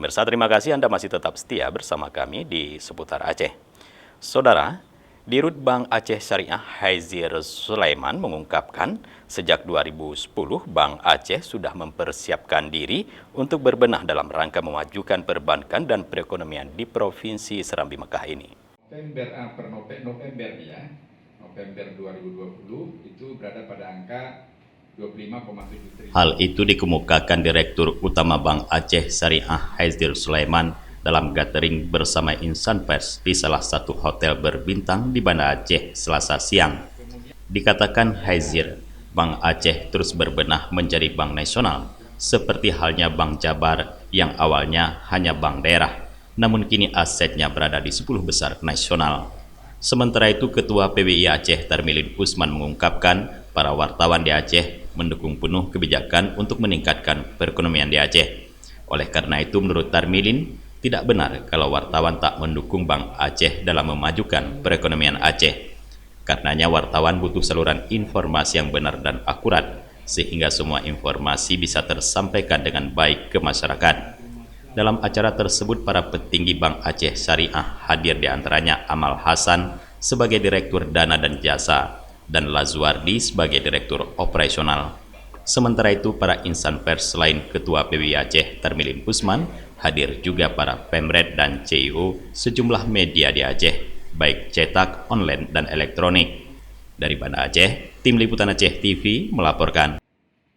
Pemirsa, terima kasih Anda masih tetap setia bersama kami di seputar Aceh. Saudara, Dirut Bank Aceh Syariah Haizir Sulaiman mengungkapkan sejak 2010 Bank Aceh sudah mempersiapkan diri untuk berbenah dalam rangka memajukan perbankan dan perekonomian di Provinsi Serambi Mekah ini. November ya, November 2020 itu berada pada angka 25,7 triliun. Hal itu dikemukakan Direktur Utama Bank Aceh Syariah Haizir Sulaiman dalam gathering bersama insan pers di salah satu hotel berbintang di Banda Aceh Selasa siang. Dikatakan Haizir, Bank Aceh terus berbenah menjadi bank nasional, seperti halnya Bank Jabar yang awalnya hanya bank daerah, namun kini asetnya berada di 10 besar nasional. Sementara itu, Ketua PBI Aceh Tarmilin Usman mengungkapkan para wartawan di Aceh mendukung penuh kebijakan untuk meningkatkan perekonomian di Aceh. Oleh karena itu, menurut Tarmilin, tidak benar kalau wartawan tak mendukung Bank Aceh dalam memajukan perekonomian Aceh. Karenanya wartawan butuh saluran informasi yang benar dan akurat, sehingga semua informasi bisa tersampaikan dengan baik ke masyarakat. Dalam acara tersebut, para petinggi Bank Aceh Syariah hadir, di antaranya Amal Hasan sebagai Direktur Dana dan Jasa, dan Lazuardi sebagai Direktur Operasional. Sementara itu, para insan pers selain Ketua PBI Aceh Tarmilin Usman, hadir juga para Pemret dan CEO sejumlah media di Aceh, baik cetak, online, dan elektronik. Dari Banda Aceh, Tim Liputan Aceh TV melaporkan.